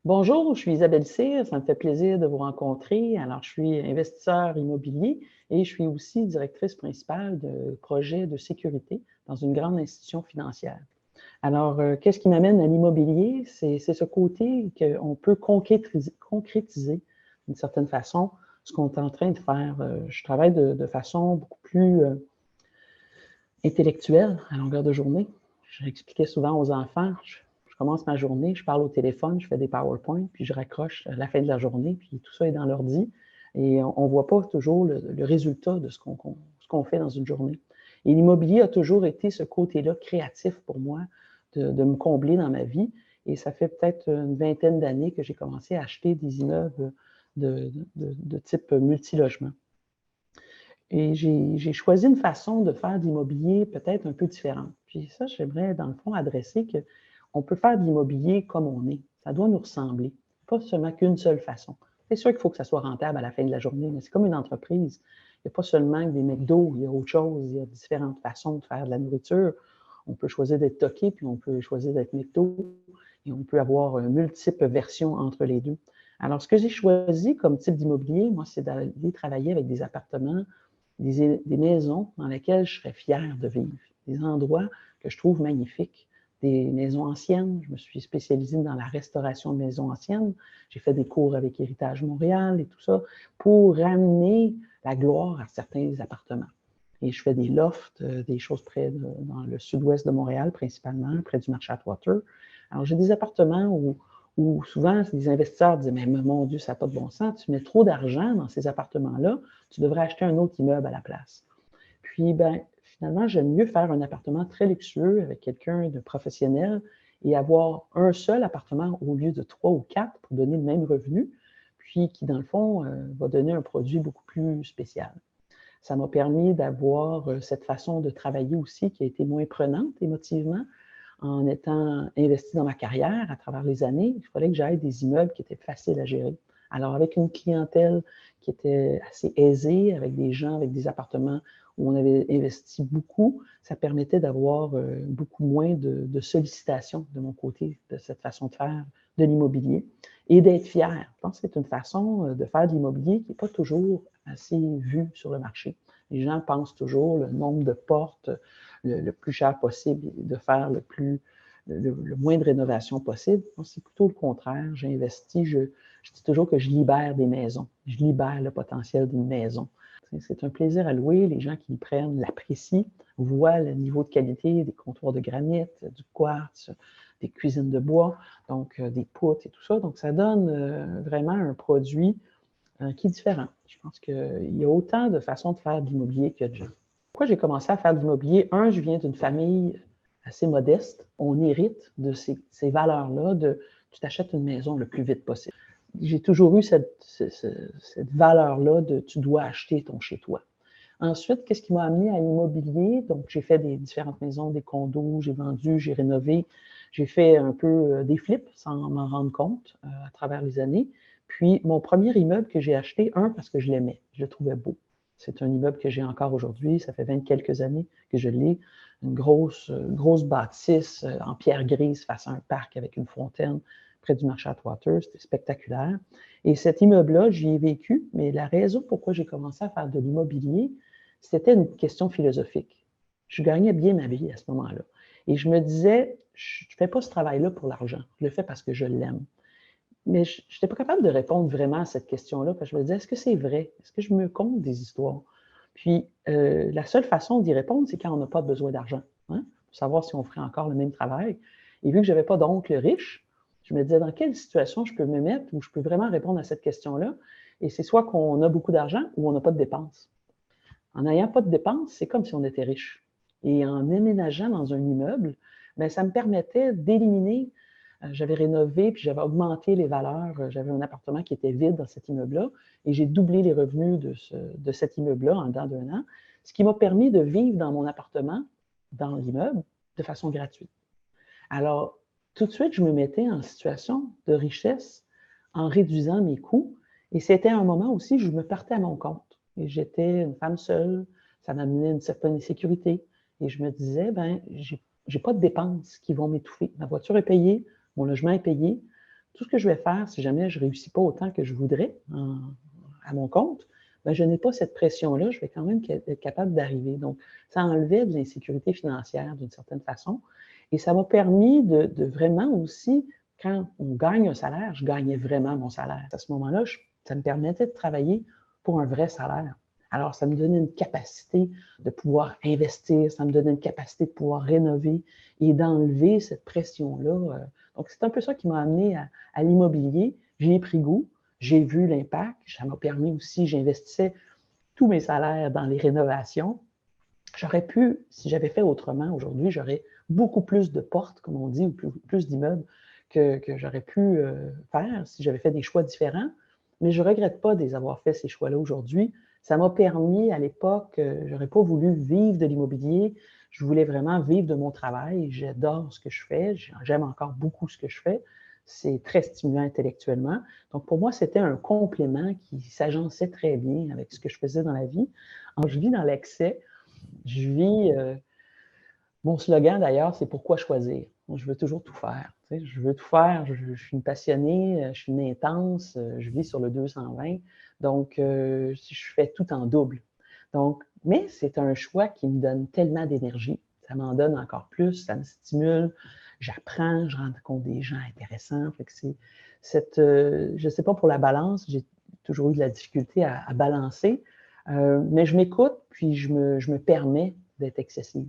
Bonjour, je suis Isabelle Cyr, ça me fait plaisir de vous rencontrer. Alors, je suis investisseur immobilier et je suis aussi directrice principale de projets de sécurité dans une grande institution financière. Alors, qu'est-ce qui m'amène à l'immobilier? C'est ce côté qu'on peut concrétiser d'une certaine façon ce qu'on est en train de faire. Je travaille de façon beaucoup plus intellectuelle à longueur de journée. J'expliquais souvent aux enfants, je commence ma journée, je parle au téléphone, je fais des PowerPoint, puis je raccroche à la fin de la journée, puis tout ça est dans l'ordi. Et on ne voit pas toujours le résultat de ce qu'on fait dans une journée. Et l'immobilier a toujours été ce côté-là créatif pour moi, de me combler dans ma vie. Et ça fait peut-être une vingtaine d'années que j'ai commencé à acheter des immeubles de type multilogement. Et j'ai choisi une façon de faire de l'immobilier peut-être un peu différente. Puis ça, j'aimerais, dans le fond, adresser qu'on peut faire de l'immobilier comme on est. Ça doit nous ressembler, pas seulement qu'une seule façon. C'est sûr qu'il faut que ça soit rentable à la fin de la journée, mais c'est comme une entreprise. Il n'y a pas seulement des McDo, il y a autre chose, il y a différentes façons de faire de la nourriture. On peut choisir d'être toqué, puis on peut choisir d'être McDo, et on peut avoir multiples versions entre les deux. Alors, ce que j'ai choisi comme type d'immobilier, moi, c'est d'aller travailler avec des appartements, des maisons dans lesquelles je serais fière de vivre, des endroits que je trouve magnifiques, des maisons anciennes. Je me suis spécialisée dans la restauration de maisons anciennes. J'ai fait des cours avec Héritage Montréal et tout ça pour ramener la gloire à certains appartements. Et je fais des lofts, des choses dans le sud-ouest de Montréal, principalement, près du marché Atwater. Alors, j'ai des appartements où souvent les investisseurs disent « Mais mon Dieu, ça n'a pas de bon sens, tu mets trop d'argent dans ces appartements-là, tu devrais acheter un autre immeuble à la place. » Puis, ben, finalement, j'aime mieux faire un appartement très luxueux avec quelqu'un de professionnel et avoir un seul appartement au lieu de 3 ou 4 pour donner le même revenu, puis qui, dans le fond, va donner un produit beaucoup plus spécial. Ça m'a permis d'avoir cette façon de travailler aussi qui a été moins prenante émotivement, en étant investie dans ma carrière à travers les années. Il fallait que j'aille des immeubles qui étaient faciles à gérer. Alors, avec une clientèle qui était assez aisée, avec des gens, avec des appartements où on avait investi beaucoup, ça permettait d'avoir beaucoup moins de sollicitations de mon côté de cette façon de faire de l'immobilier et d'être fier. Je pense que c'est une façon de faire de l'immobilier qui n'est pas toujours assez vue sur le marché. Les gens pensent toujours le nombre de portes, le plus cher possible, de faire le moins de rénovation possible. Moi, c'est plutôt le contraire. J'investis, je dis toujours que je libère des maisons. Je libère le potentiel d'une maison. C'est un plaisir à louer. Les gens qui y prennent l'apprécient, voient le niveau de qualité des comptoirs de granit, du quartz, des cuisines de bois, donc des poutres et tout ça. Donc, ça donne vraiment un produit qui est différent. Je pense qu'il y a autant de façons de faire de l'immobilier que de gens. Pourquoi j'ai commencé à faire de l'immobilier? Je viens d'une famille assez modeste. On hérite de ces valeurs-là de tu t'achètes une maison le plus vite possible. J'ai toujours eu cette valeur-là de tu dois acheter ton chez-toi. Ensuite, qu'est-ce qui m'a amené à l'immobilier? Donc, j'ai fait des différentes maisons, des condos, j'ai vendu, j'ai rénové. J'ai fait un peu des flips sans m'en rendre compte à travers les années. Puis, mon premier immeuble que j'ai acheté, parce que je l'aimais, je le trouvais beau. C'est un immeuble que j'ai encore aujourd'hui. Ça fait 20 quelques années que je l'ai. Une grosse bâtisse en pierre grise face à un parc avec une fontaine près du marché Atwater. C'était spectaculaire. Et cet immeuble-là, j'y ai vécu, mais la raison pourquoi j'ai commencé à faire de l'immobilier, c'était une question philosophique. Je gagnais bien ma vie à ce moment-là. Et je me disais, je ne fais pas ce travail-là pour l'argent. Je le fais parce que je l'aime. Mais je n'étais pas capable de répondre vraiment à cette question-là, parce que je me disais, est-ce que c'est vrai? Est-ce que je me conte des histoires? Puis, la seule façon d'y répondre, c'est quand on n'a pas besoin d'argent, hein, pour savoir si on ferait encore le même travail. Et vu que je n'avais pas d'oncle riche, je me disais, dans quelle situation je peux me mettre où je peux vraiment répondre à cette question-là? Et c'est soit qu'on a beaucoup d'argent ou on n'a pas de dépenses. En n'ayant pas de dépenses, c'est comme si on était riche. Et en emménageant dans un immeuble, bien, ça me permettait d'éliminer. J'avais rénové, puis j'avais augmenté les valeurs. J'avais un appartement qui était vide dans cet immeuble-là, et j'ai doublé les revenus de cet immeuble-là en dedans d'un an, ce qui m'a permis de vivre dans mon appartement, dans l'immeuble, de façon gratuite. Alors, tout de suite, je me mettais en situation de richesse en réduisant mes coûts, et c'était un moment aussi où je me partais à mon compte. Et j'étais une femme seule, ça m'amenait une certaine sécurité. Et je me disais, ben, j'ai pas de dépenses qui vont m'étouffer. Ma voiture est payée, mon logement est payé, tout ce que je vais faire, si jamais je ne réussis pas autant que je voudrais à mon compte, ben, je n'ai pas cette pression-là, je vais quand même être capable d'arriver. Donc, ça enlevait de l'insécurité financière d'une certaine façon. Et ça m'a permis de vraiment aussi, quand on gagne un salaire, je gagnais vraiment mon salaire. À ce moment-là, ça me permettait de travailler pour un vrai salaire. Alors, ça me donnait une capacité de pouvoir investir, ça me donnait une capacité de pouvoir rénover et d'enlever cette pression-là. Donc, c'est un peu ça qui m'a amené à l'immobilier. J'y ai pris goût, j'ai vu l'impact, ça m'a permis aussi, j'investissais tous mes salaires dans les rénovations. J'aurais pu, si j'avais fait autrement aujourd'hui, j'aurais beaucoup plus de portes, comme on dit, ou plus d'immeubles que j'aurais pu faire si j'avais fait des choix différents. Mais je ne regrette pas de les avoir fait, ces choix-là, aujourd'hui. Ça m'a permis, à l'époque, je n'aurais pas voulu vivre de l'immobilier. Je voulais vraiment vivre de mon travail. J'adore ce que je fais. J'aime encore beaucoup ce que je fais. C'est très stimulant intellectuellement. Donc, pour moi, c'était un complément qui s'agençait très bien avec ce que je faisais dans la vie. Alors, je vis dans l'excès. Je vis, mon slogan d'ailleurs, c'est pourquoi choisir. Je veux toujours tout faire. Tu sais, je veux tout faire. Je suis une passionnée, je suis une intense, je vis sur le 220. Donc, je fais tout en double. Donc, mais c'est un choix qui me donne tellement d'énergie. Ça m'en donne encore plus, ça me stimule. J'apprends, je rencontre des gens intéressants. Fait que c'est je ne sais pas pour la balance, j'ai toujours eu de la difficulté à balancer, mais je m'écoute, puis je me permets d'être excessive.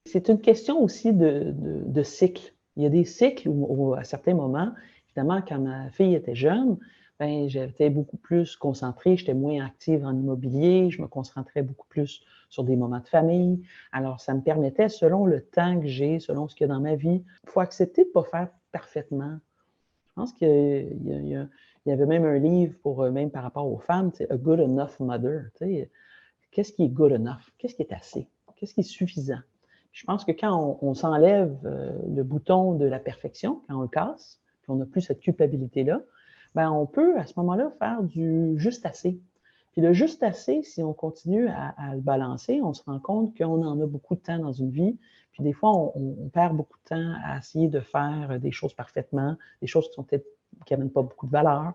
C'est une question aussi de cycle. Il y a des cycles où, à certains moments, évidemment, quand ma fille était jeune, ben, j'étais beaucoup plus concentrée, j'étais moins active en immobilier, je me concentrais beaucoup plus sur des moments de famille. Alors, ça me permettait, selon le temps que j'ai, selon ce qu'il y a dans ma vie, il faut accepter de ne pas faire parfaitement. Je pense qu'il y avait même un livre même par rapport aux femmes, A Good Enough Mother. Qu'est-ce qui est good enough? Qu'est-ce qui est assez? Qu'est-ce qui est suffisant? Je pense que quand on s'enlève le bouton de la perfection, quand on le casse, puis on n'a plus cette culpabilité-là, ben on peut à ce moment-là faire du juste assez. Puis le juste assez, si on continue à le balancer, on se rend compte qu'on en a beaucoup de temps dans une vie. Puis des fois, on perd beaucoup de temps à essayer de faire des choses parfaitement, des choses qui sont peut-être qui n'amènent pas beaucoup de valeur.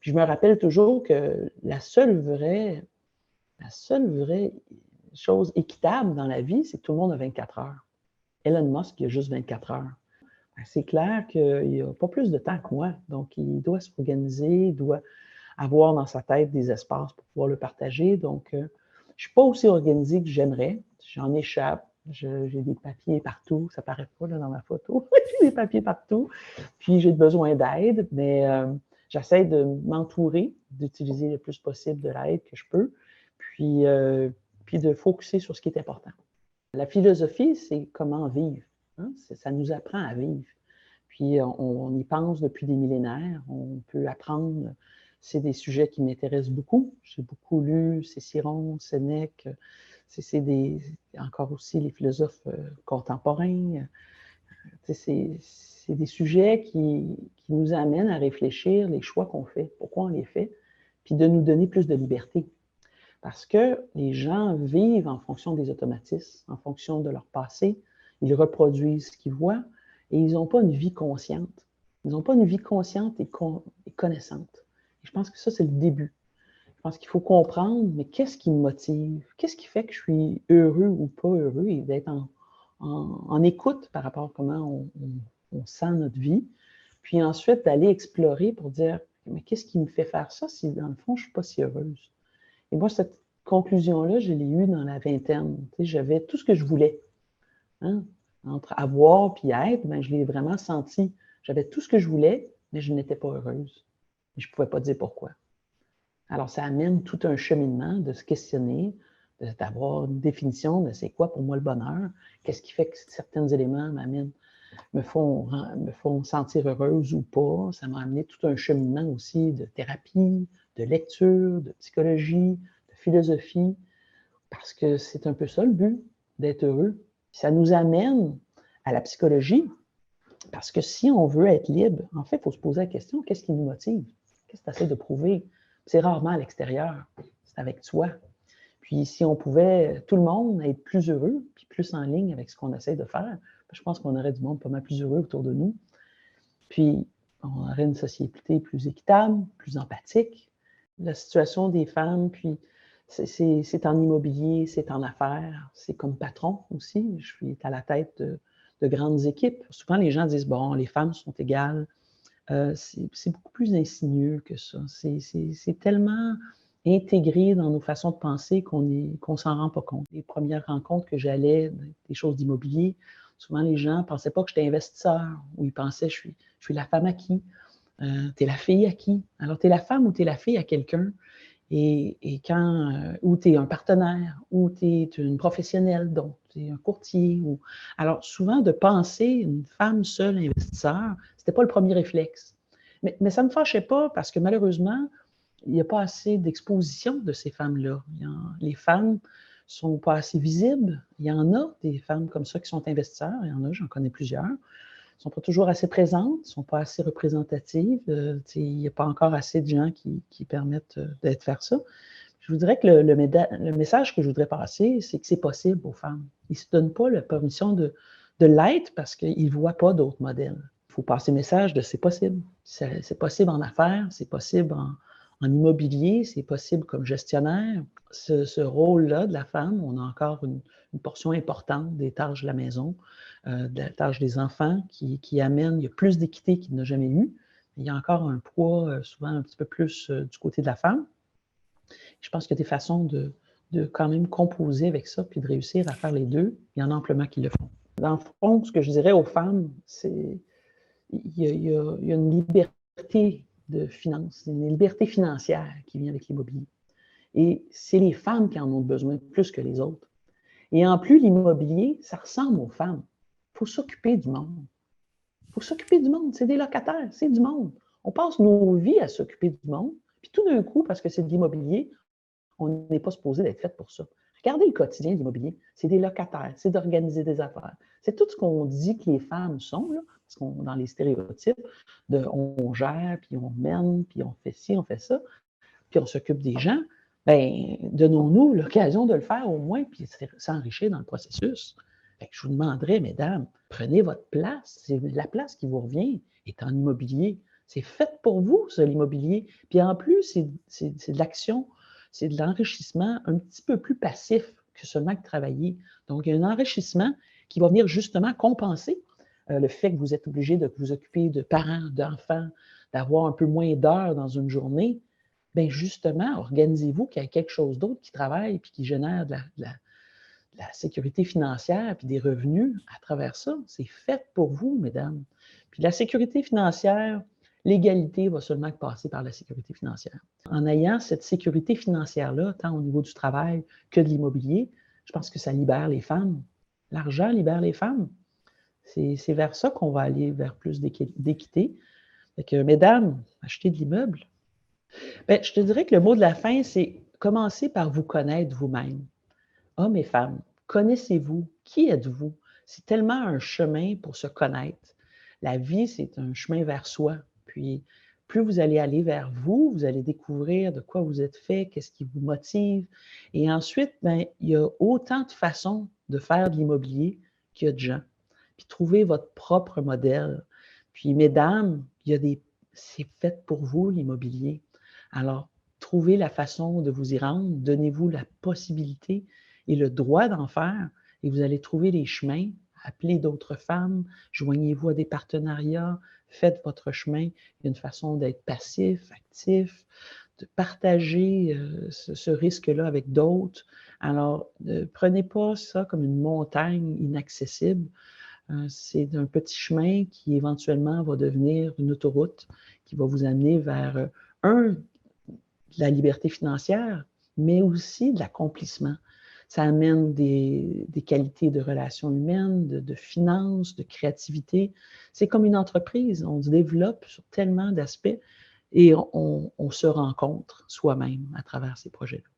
Puis je me rappelle toujours que la seule vraie chose équitable dans la vie, c'est que tout le monde a 24 heures. Elon Musk, il a juste 24 heures. C'est clair qu'il n'a pas plus de temps que moi. Donc, il doit s'organiser, il doit avoir dans sa tête des espaces pour pouvoir le partager. Donc, je ne suis pas aussi organisée que j'aimerais. J'en échappe. J'ai des papiers partout. Ça ne paraît pas là, dans ma photo. J'ai des papiers partout. Puis, j'ai besoin d'aide, mais j'essaie de m'entourer, d'utiliser le plus possible de l'aide que je peux, puis de focusser sur ce qui est important. La philosophie, c'est comment vivre. Hein? Ça nous apprend à vivre. Puis on y pense depuis des millénaires. On peut apprendre. C'est des sujets qui m'intéressent beaucoup. J'ai beaucoup lu Cicéron, Sénèque. Encore aussi les philosophes contemporains. C'est des sujets qui nous amènent à réfléchir les choix qu'on fait, pourquoi on les fait, puis de nous donner plus de liberté. Parce que les gens vivent en fonction des automatismes, en fonction de leur passé. Ils reproduisent ce qu'ils voient et ils n'ont pas une vie consciente. Ils n'ont pas une vie consciente et connaissante. Et je pense que ça, c'est le début. Je pense qu'il faut comprendre, mais qu'est-ce qui me motive? Qu'est-ce qui fait que je suis heureux ou pas heureux et d'être en écoute par rapport à comment on sent notre vie. Puis ensuite, d'aller explorer pour dire, mais qu'est-ce qui me fait faire ça si, dans le fond, je ne suis pas si heureuse? Et moi, cette conclusion-là, je l'ai eue dans la vingtaine. J'avais tout ce que je voulais. Hein? Entre avoir et être, ben, je l'ai vraiment senti. J'avais tout ce que je voulais, mais je n'étais pas heureuse. Et je ne pouvais pas dire pourquoi. Alors, ça amène tout un cheminement de se questionner, d'avoir une définition de c'est quoi pour moi le bonheur, qu'est-ce qui fait que certains éléments me font sentir heureuse ou pas. Ça m'a amené tout un cheminement aussi de thérapie, de lecture, de psychologie, de philosophie, parce que c'est un peu ça le but, d'être heureux. Ça nous amène à la psychologie, parce que si on veut être libre, en fait, il faut se poser la question, qu'est-ce qui nous motive? Qu'est-ce que tu essaies de prouver? C'est rarement à l'extérieur, c'est avec toi. Puis si on pouvait, tout le monde, être plus heureux, puis plus en ligne avec ce qu'on essaie de faire, je pense qu'on aurait du monde pas mal plus heureux autour de nous. Puis on aurait une société plus équitable, plus empathique. La situation des femmes, puis c'est en immobilier, c'est en affaires, c'est comme patron aussi. Je suis à la tête de grandes équipes. Souvent, les gens disent, bon, les femmes sont égales. C'est beaucoup plus insinueux que ça. C'est tellement intégré dans nos façons de penser qu'on s'en rend pas compte. Les premières rencontres que j'allais, des choses d'immobilier, souvent les gens ne pensaient pas que j'étais investisseur, ou ils pensaient je suis la femme à qui? Tu es la fille à qui? Alors, tu es la femme ou tu es la fille à quelqu'un? Et ou tu es un partenaire, ou tu es une professionnelle, donc tu es un courtier. Alors, souvent, de penser une femme seule investisseur, ce n'était pas le premier réflexe. Mais ça ne me fâchait pas parce que malheureusement, il n'y a pas assez d'exposition de ces femmes-là. Les femmes ne sont pas assez visibles. Il y en a des femmes comme ça qui sont investisseurs. Il y en a, j'en connais plusieurs. Ne sont pas toujours assez présentes, ne sont pas assez représentatives. Il n'y a pas encore assez de gens qui permettent de faire ça. Je vous dirais que le message que je voudrais passer, c'est que c'est possible aux femmes. Ils ne se donnent pas la permission de l'être parce qu'ils ne voient pas d'autres modèles. Il faut passer le message de c'est possible. C'est possible en affaires, c'est possible en immobilier, c'est possible comme gestionnaire. Ce rôle-là de la femme, on a encore une portion importante des tâches de la maison, de la tâche des enfants qui amène, il y a plus d'équité qu'il n'a jamais eu. Il y a encore un poids souvent un petit peu plus du côté de la femme. Je pense qu'il y a des façons de quand même composer avec ça puis de réussir à faire les deux. Il y en a amplement qui le font. Dans le fond, ce que je dirais aux femmes, c'est il y a une liberté de finance, une liberté financière qui vient avec l'immobilier. Et c'est les femmes qui en ont besoin plus que les autres. Et en plus, l'immobilier, ça ressemble aux femmes. Il faut s'occuper du monde. Il faut s'occuper du monde. C'est des locataires, c'est du monde. On passe nos vies à s'occuper du monde. Puis tout d'un coup, parce que c'est de l'immobilier, on n'est pas supposé d'être fait pour ça. Regardez le quotidien de l'immobilier. C'est des locataires, c'est d'organiser des affaires. C'est tout ce qu'on dit que les femmes sont, là, parce qu'on dans les stéréotypes, on gère, puis on mène, puis on fait ci, on fait ça, puis on s'occupe des gens. Bien, donnons-nous l'occasion de le faire au moins, puis s'enrichir dans le processus. Fait que je vous demanderais, mesdames, prenez votre place. C'est la place qui vous revient est en immobilier. C'est fait pour vous, ça, l'immobilier. Puis en plus, c'est de l'action, c'est de l'enrichissement un petit peu plus passif que seulement que travailler. Donc, il y a un enrichissement qui va venir justement compenser le fait que vous êtes obligé de vous occuper de parents, d'enfants, d'avoir un peu moins d'heures dans une journée. Bien, justement, organisez-vous qu'il y ait quelque chose d'autre qui travaille et qui génère de la sécurité financière puis des revenus à travers ça. C'est fait pour vous, mesdames. Puis la sécurité financière, l'égalité va seulement passer par la sécurité financière. En ayant cette sécurité financière-là, tant au niveau du travail que de l'immobilier, je pense que ça libère les femmes. L'argent libère les femmes. C'est vers ça qu'on va aller, vers plus d'équité. Fait que, mesdames, achetez de l'immeuble. Bien, je te dirais que le mot de la fin, c'est commencer par vous connaître vous-même. Hommes et femmes, connaissez-vous? Qui êtes-vous? C'est tellement un chemin pour se connaître. La vie, c'est un chemin vers soi. Puis, plus vous allez aller vers vous, vous allez découvrir de quoi vous êtes fait, qu'est-ce qui vous motive. Et ensuite, bien, il y a autant de façons de faire de l'immobilier qu'il y a de gens. Puis, trouvez votre propre modèle. Puis, mesdames, c'est fait pour vous, l'immobilier. Alors, trouvez la façon de vous y rendre, donnez-vous la possibilité et le droit d'en faire, et vous allez trouver les chemins. Appelez d'autres femmes, joignez-vous à des partenariats, faites votre chemin. Il y a une façon d'être passif, actif, de partager ce risque-là avec d'autres. Alors, ne prenez pas ça comme une montagne inaccessible. C'est un petit chemin qui éventuellement va devenir une autoroute qui va vous amener vers, de la liberté financière, mais aussi de l'accomplissement. Ça amène des qualités de relations humaines, de finances, de créativité. C'est comme une entreprise, on se développe sur tellement d'aspects et on se rencontre soi-même à travers ces projets-là.